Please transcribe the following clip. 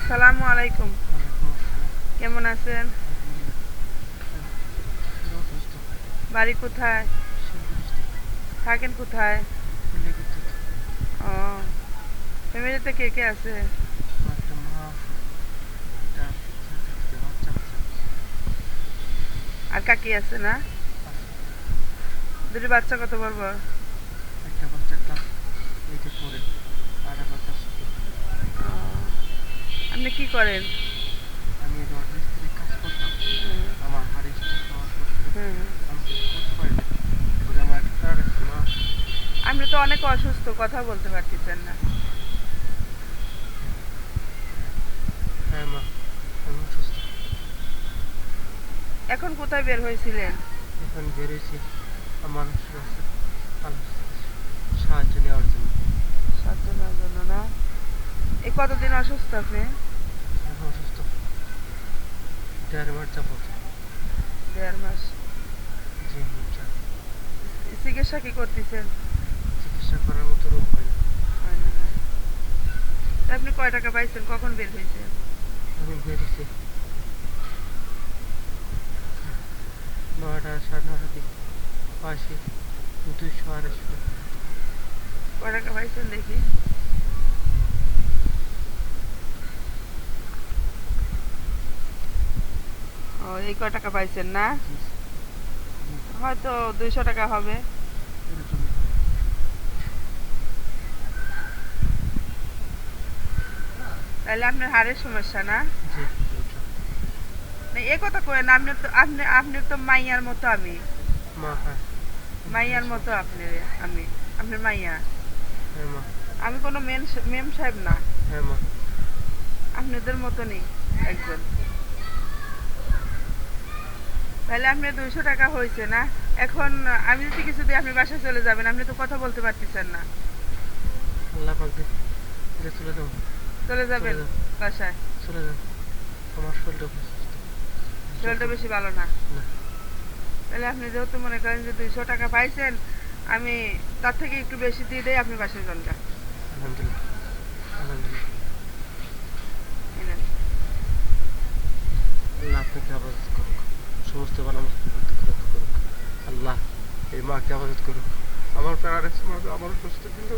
আসসালামু আলাইকুম। ওয়ালাইকুম আসসালাম। কেমন আছেন? আলহামদুলিল্লাহ। অসুস্থ। বাড়ি কোথায়? শিলিগুড়ি ডিস্ট্রিক্ট। থাকেন কোথায়? পল্লী বিদ্যুৎ। ও, ফ্যামিলিতে কে কে আছে? আমার একটা মা আছে, একটা ছেলে আছে, বাচ্চা আছে। আর কাকি আছে না? আছে দুটি বাচ্চা কত বড় বড়? একটা বাচ্চা ক্লাস 8-এ পড়ে, আর একটা বাচ্চা ছোট। ও, আপনি কি করেন? আমি রড মিস্ত্রির কাজ করতাম। হুম, আমার হাড় স্ট্রোক হওয়ার পর থেকে হুম। আমি কিছু করতে পারি না। ওরে আমার একটা প্যারালাইসিস মা। আপনি তো অনেক অসুস্থ, কথা বলতে পারতেছেন না। হ্যাঁ মা, আমি অসুস্থ। এখন কোথায় বের হয়েছিলেন? এখন বেরিয়েছি আমার মানুষের কাছে আল্লাহর কাছে সাহায্য নেওয়ার জন্য। সাধনার জন্য না? এই কতদিন অসুস্থ আপনি? আমি অসুস্থ 1.5 মাস যাবত। 1.5 মাস। জি আচ্ছা। চিকিৎসা কি করতেছেন? চিকিৎসা করার মতো রোগ হয় না। হয় না, না? তা আপনি কয় টাকা পাইছেন? কখন বের হয়েছেন? আমি বেরিয়েছি 9টা 9:30 দিকে, পাইছি 200-250 টাকা। কয় টাকা পাইছেন দেখি? ও, এই কয় টাকা পাইছেন না? জি জি, হয়তো 200 টাকা হবে। এরকম। তাহলে আপনার হাড়ের সমস্যা না? জি এটা না, এ কথা কই না। আপনি তো মাইয়ার মতো আমি। মা। হ্যাঁ মাইয়ার মতো সমস্যা। আপনি। আমি আপনার মাইয়া। হ্যাঁ মা। আমি কোনো মেম সাহেব না। হ্যাঁ মা। আপনাদের মতনই একজন। তাহলে আপনার 200 টাকা হয়েছে না? এখন আমি যদি কিছু দিই আপনি বাসায় চলে যাবেন। আপনি তো কথা বলতে পারতেছেন না। আল্লাহ পাক দিয়ে চলে যাও। চলে চলে যাবেন যাও। বাসায়। চলে যাও। আমার শরীরটা অসুস্থ। শরীরটা বেশি ভালো না। না। তাহলে আপনি যেহেতু মনে করেন যে 200 টাকা পাইছেন, আমি তার থেকে একটু বেশি দিয়ে দেই, আপনি বাসায় যান গা। আলহামদুলিল্লাহ। আলহামদুলিল্লাহ। এই নেন। আল্লাহ আপনাকে আবাদত করুক, সমস্ত বালা মুসিবত থেকে রক্ষা করুক। আল্লাহ এই মাকে আবাদত করুক। আমার প্যারালাইসিস মা, আমার সুস্থ কিন্তু